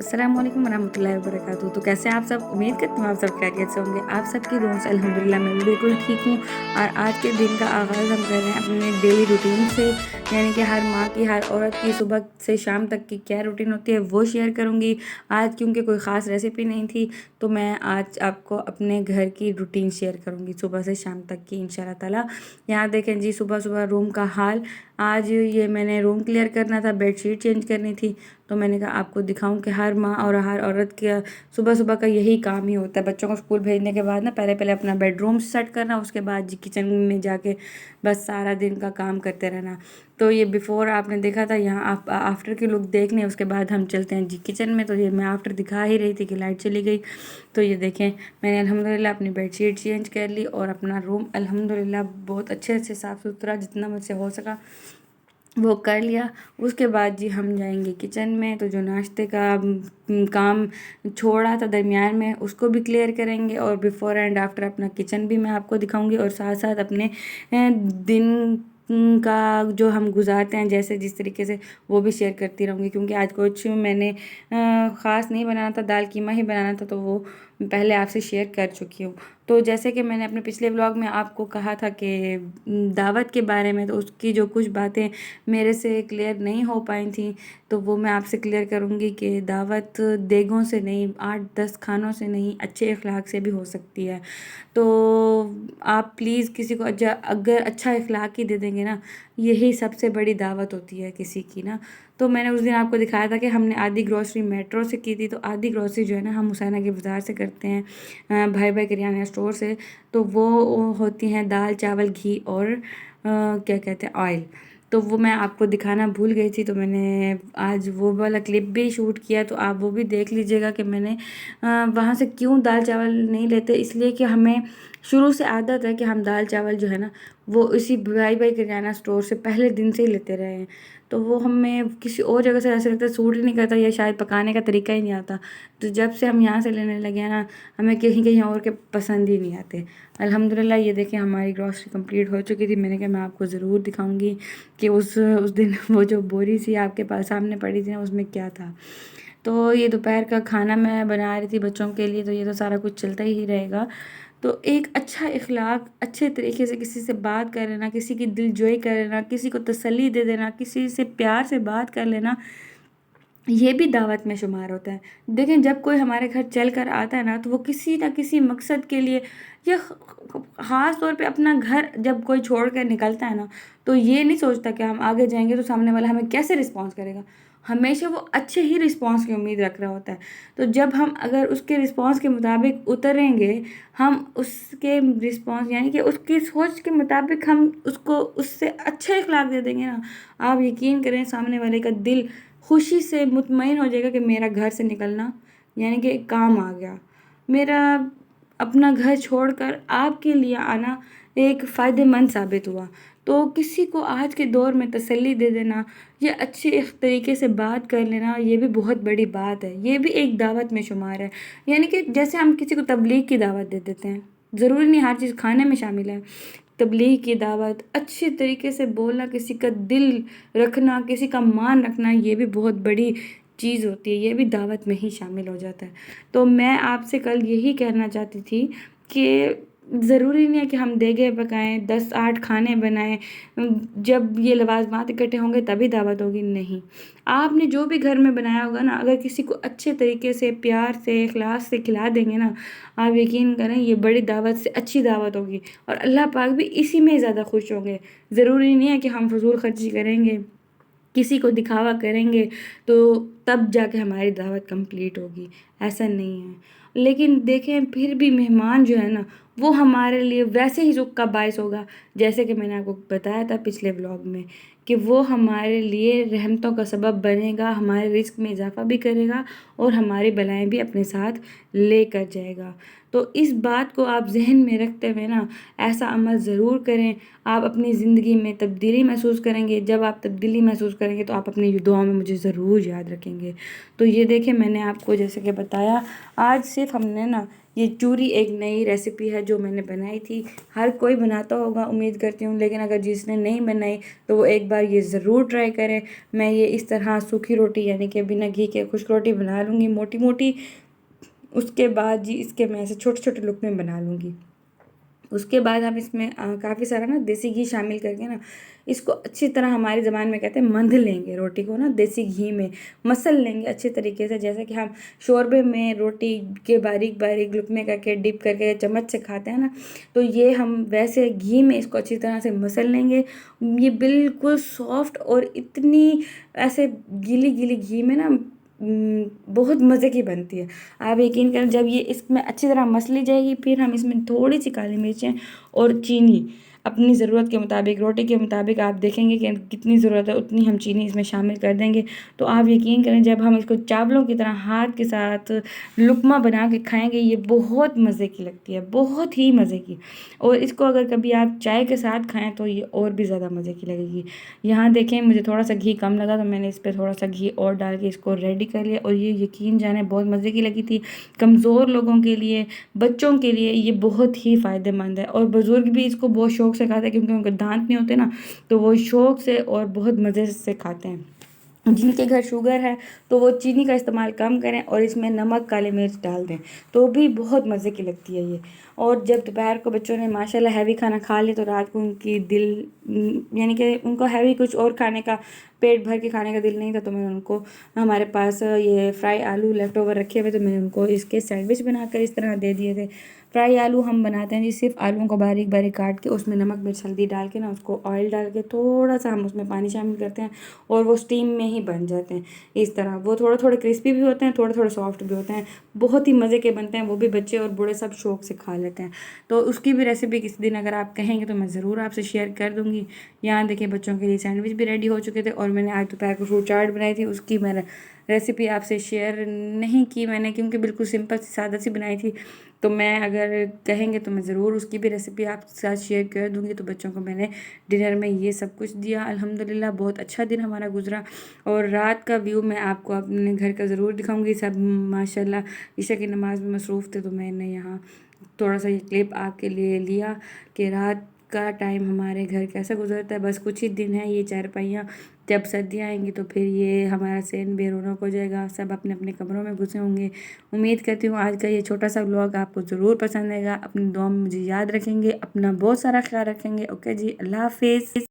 अस्सलाम वालेकुम वरहमतुल्लाहि वबरकातुहू। तो कैसे आप सब? उम्मीद करती हूँ आप सब खैरियत से होंगे। आप सबकी दुआओं से अल्हम्दुलिल्लाह मैं भी बिल्कुल ठीक हूँ। और आज के दिन का आगाज़ हम कर रहे हैं अपने डेली रूटीन से, यानी कि हर माँ की, हर औरत की सुबह से शाम तक की क्या रूटीन होती है वो शेयर करूँगी। आज क्योंकि कोई ख़ास रेसिपी नहीं थी तो मैं आज आपको अपने घर की रूटीन शेयर करूँगी सुबह से शाम तक की इंशाल्लाह ताला। यहाँ देखें जी, सुबह सुबह रूम का हाल। आज ये मैंने रूम क्लियर करना था, बेडशीट चेंज करनी थी, तो मैंने कहा आपको दिखाऊं कि हर माँ और हर औरत का सुबह सुबह का यही काम ही होता है। बच्चों को स्कूल भेजने के बाद ना पहले पहले अपना बेडरूम सेट करना, उसके बाद जी किचन में जाके बस सारा दिन का काम करते रहना। तो ये बिफ़ोर आपने देखा था, यहाँ आप आफ्टर के लुक देख लें, उसके बाद हम चलते हैं जी किचन में। तो ये मैं आफ्टर दिखा ही रही थी कि लाइट चली गई। तो ये देखें, मैंने अल्हम्दुलिल्लाह अपनी बेडशीट चेंज कर ली और अपना रूम अल्हम्दुलिल्लाह बहुत अच्छे से साफ़ सुथरा जितना मुझसे हो सका वो कर लिया। उसके बाद जी हम जाएंगे किचन में, तो जो नाश्ते का काम छोड़ा था दरमियान में उसको भी क्लियर करेंगे, और बिफ़ोर एंड आफ्टर अपना किचन भी मैं आपको दिखाऊंगी, और साथ साथ अपने दिन का जो हम गुजारते हैं जैसे जिस तरीके से वो भी शेयर करती रहूँगी। क्योंकि आज कुछ मैंने ख़ास नहीं बनाना था, दाल कीमा ही बनाना था, तो वो पहले आपसे शेयर कर चुकी हूँ। तो जैसे कि मैंने अपने पिछले व्लॉग में आपको कहा था कि दावत के बारे में, तो उसकी जो कुछ बातें मेरे से क्लियर नहीं हो पाई थी तो वो मैं आपसे क्लियर करूँगी कि दावत देगों से नहीं, 8-10 खानों से नहीं, अच्छे अखलाक से भी हो सकती है। तो आप प्लीज़ किसी को अगर अच्छा अखलाक ही दे देंगे ना, यही सबसे बड़ी दावत होती है किसी की ना। तो मैंने उस दिन आपको दिखाया था कि हमने आधी ग्रॉसरी मेट्रो से की थी, तो आधी ग्रॉसरी जो है ना हम हुसैना के बाज़ार से करते हैं, भाई भाई किराना स्टोर से। तो वो होती हैं दाल चावल घी और क्या कहते हैं ऑयल। तो वो मैं आपको दिखाना भूल गई थी, तो मैंने आज वो वाला क्लिप भी शूट किया, तो आप वो भी देख लीजिएगा कि मैंने वहाँ से क्यों दाल चावल नहीं लेते। इसलिए कि हमें शुरू से आदत है कि हम दाल चावल जो है ना वो इसी भाई भाई किराना स्टोर से पहले दिन से ही लेते रहे हैं। तो वो हमें किसी और जगह से ऐसा लगता है सूट ही नहीं करता, या शायद पकाने का तरीका ही नहीं आता। तो जब से हम यहाँ से लेने लगे हैं ना, हमें कहीं कहीं और के पसंद ही नहीं आते। अल्हम्दुलिल्लाह ये देखें हमारी ग्रॉसरी कंप्लीट हो चुकी थी। मैंने कहा मैं आपको ज़रूर दिखाऊंगी कि उस दिन वो जो बोरी सी आपके पास सामने पड़ी थी ना उसमें क्या था। तो ये दोपहर का खाना मैं बना रही थी बच्चों के लिए, तो ये तो सारा कुछ चलता ही रहेगा। तो एक अच्छा इखलाक, अच्छे तरीके से किसी से बात कर लेना, किसी की दिलजोई कर लेना, किसी को तसल्ली दे देना, किसी से प्यार से बात कर लेना, ये भी दावत में शुमार होता है। देखें, जब कोई हमारे घर चल कर आता है ना तो वो किसी ना किसी मकसद के लिए, या ख़ास तौर पे अपना घर जब कोई छोड़ कर निकलता है ना, तो ये नहीं सोचता कि हम आगे जाएंगे तो सामने वाला हमें कैसे रिस्पॉन्स करेगा। हमेशा वो अच्छे ही रिस्पॉन्स की उम्मीद रख रहा होता है। तो जब हम अगर उसके रिस्पॉन्स के मुताबिक उतरेंगे, हम उसके रिस्पॉन्स यानी कि उसकी सोच के मुताबिक हम उसको उससे अच्छे इखलाक दे देंगे ना, आप यकीन करें सामने वाले का दिल खुशी से मुतमईन हो जाएगा कि मेरा घर से निकलना यानी कि एक काम आ गया। मेरा अपना घर छोड़कर आपके लिए आना एक फ़ायदेमंद साबित हुआ। तो किसी को आज के दौर में तसल्ली दे देना या अच्छे एक तरीके से बात कर लेना, ये भी बहुत बड़ी बात है। ये भी एक दावत में शुमार है। यानी कि जैसे हम किसी को तबलीग की दावत दे देते हैं, ज़रूरी नहीं हर चीज़ खाने में शामिल है। तबलीग की दावत, अच्छे तरीके से बोलना, किसी का दिल रखना, किसी का मान रखना, ये भी बहुत बड़ी चीज़ होती है। ये भी दावत में ही शामिल हो जाता है। तो मैं आपसे कल यही कहना चाहती थी कि ज़रूरी नहीं है कि हम देगें पकाएँ, 10-8 खाने बनाएँ, जब ये लवाज़मात इकट्ठे होंगे तभी दावत होगी, नहीं। आपने जो भी घर में बनाया होगा ना, अगर किसी को अच्छे तरीके से, प्यार से, इखलास से खिला देंगे ना, आप यकीन करें ये बड़ी दावत से अच्छी दावत होगी, और अल्लाह पाक भी इसी में ज़्यादा खुश होंगे। ज़रूरी नहीं है कि हम फ़िज़ूल खर्ची करेंगे, किसी को दिखावा करेंगे तो तब जाके हमारी दावत कंप्लीट होगी, ऐसा नहीं है। लेकिन देखें, फिर भी मेहमान जो है ना वो हमारे लिए वैसे ही सुख का बायस होगा, जैसे कि मैंने आपको बताया था पिछले व्लॉग में, कि वो हमारे लिए रहमतों का सबब बनेगा, हमारे रिस्क में इजाफ़ा भी करेगा और हमारी बलाएं भी अपने साथ लेकर जाएगा। तो इस बात को आप ज़हन में रखते हुए ना ऐसा अमल ज़रूर करें। आप अपनी ज़िंदगी में तब्दीली महसूस करेंगे। जब आप तब्दीली महसूस करेंगे तो आप अपनी दुआओं में मुझे ज़रूर याद रखेंगे। तो ये देखें, मैंने आपको जैसे कि बताया, आज सिर्फ हमने ना ये चूरी एक नई रेसिपी है जो मैंने बनाई थी। हर कोई बनाता होगा उम्मीद करती हूँ, लेकिन अगर जिसने नहीं बनाई तो वो एक बार ये ज़रूर ट्राई करें। मैं ये इस तरह सूखी रोटी यानी कि बिना घी के खुश्क रोटी बना लूँगी मोटी मोटी। उसके बाद जी इसके मैं ऐसे छोटे छोटे लुकमे बना लूँगी। उसके बाद हम इसमें काफ़ी सारा ना देसी घी शामिल करके ना इसको अच्छी तरह, हमारी ज़बान में कहते हैं, मंध लेंगे रोटी को ना, देसी घी में मसल लेंगे अच्छे तरीके से। जैसे कि हम शोरबे में रोटी के बारीक बारीक लुकमे करके डिप करके चम्मच से खाते हैं ना, तो ये हम वैसे घी में इसको अच्छी तरह से मसल लेंगे। ये बिल्कुल सॉफ्ट और इतनी ऐसे गीली गीली घी में ना बहुत मज़े की बनती है। आप यकीन करें, जब ये इसमें अच्छी तरह मसली जाएगी, फिर हम इसमें थोड़ी सी काली मिर्चें और चीनी अपनी ज़रूरत के मुताबिक, रोटी के मुताबिक आप देखेंगे कि कितनी ज़रूरत है उतनी हम चीनी इसमें शामिल कर देंगे। तो आप यकीन करें, जब हम इसको चावलों की तरह हाथ के साथ लुकमा बना के खाएंगे, ये बहुत मज़े की लगती है, बहुत ही मज़े की। और इसको अगर कभी आप चाय के साथ खाएं तो ये और भी ज़्यादा मज़े की लगेगी। यहाँ देखें, मुझे थोड़ा सा घी कम लगा तो मैंने इस पर थोड़ा सा घी और डाल के इसको रेडी कर लिया, और ये यकीन जाने बहुत मज़े की लगी थी। कमज़ोर लोगों के लिए, बच्चों के लिए ये बहुत ही फ़ायदेमंद है, और बुज़ुर्ग भी इसको बहुत शौक़ से खाते हैं, क्योंकि उनके दांत नहीं होते ना, तो वो शौक़ से और बहुत मज़े से खाते हैं। जिनके घर शुगर है तो वो चीनी का इस्तेमाल कम करें और इसमें नमक काली मिर्च डाल दें, तो भी बहुत मज़े की लगती है ये। और जब दोपहर को बच्चों ने माशाल्लाह हैवी खाना खा लिया, तो रात को उनकी दिल यानी कि उनको हैवी कुछ और खाने का, पेट भर के खाने का दिल नहीं था, तो मैंने उनको, हमारे पास ये फ्राई आलू लेफ़्ट ओवर रखे हुए, तो मैंने उनको इसके सैंडविच बनाकर इस तरह दे दिए थे। फ्राई आलू हम बनाते हैं जी, सिर्फ आलूओं को बारीक बारीक काट के उसमें नमक मिर्च हल्दी डाल के ना, उसको ऑयल डाल के थोड़ा सा हम उसमें पानी शामिल करते हैं और वो स्टीम में ही बन जाते हैं इस तरह। वो थोड़े थोड़े क्रिस्पी भी होते हैं, थोड़े थोड़े सॉफ्ट भी होते हैं, बहुत ही मज़े के बनते हैं। वो भी बच्चे और बूढ़े सब शौक़ से खा लेते हैं। तो उसकी भी रेसिपी किसी दिन अगर आप कहेंगे तो मैं ज़रूर आपसे शेयर कर दूँगी। यहाँ देखिए, बच्चों के लिए सैंडविच भी रेडी हो चुके थे, और मैंने आज दोपहर को फ्रूट चाट बनाई थी, उसकी मैंने रेसिपी आपसे शेयर नहीं की मैंने, क्योंकि बिल्कुल सिंपल सी सादा सी बनाई थी। तो मैं, अगर कहेंगे तो मैं ज़रूर उसकी भी रेसिपी आपके साथ शेयर कर दूँगी। तो बच्चों को मैंने डिनर में ये सब कुछ दिया। अल्हम्दुलिल्लाह बहुत अच्छा दिन हमारा गुजरा। और रात का व्यू मैं आपको अपने घर का ज़रूर दिखाऊंगी। सब माशाल्लाह ईशा की नमाज़ में मसरूफ़ थे, तो मैंने यहाँ थोड़ा सा ये क्लिप आपके लिए लिया कि रात का टाइम हमारे घर कैसा गुजरता है। बस कुछ ही दिन है ये चारपाइयाँ, जब सर्दियाँ आएंगी तो फिर ये हमारा सेन बेरौनक हो जाएगा, सब अपने अपने कमरों में घुसे होंगे। उम्मीद करती हूँ आज का ये छोटा सा व्लॉग आपको ज़रूर पसंद आएगा। अपनी दुआ में मुझे याद रखेंगे, अपना बहुत सारा ख्याल रखेंगे। ओके जी, अल्लाह हाफिज़।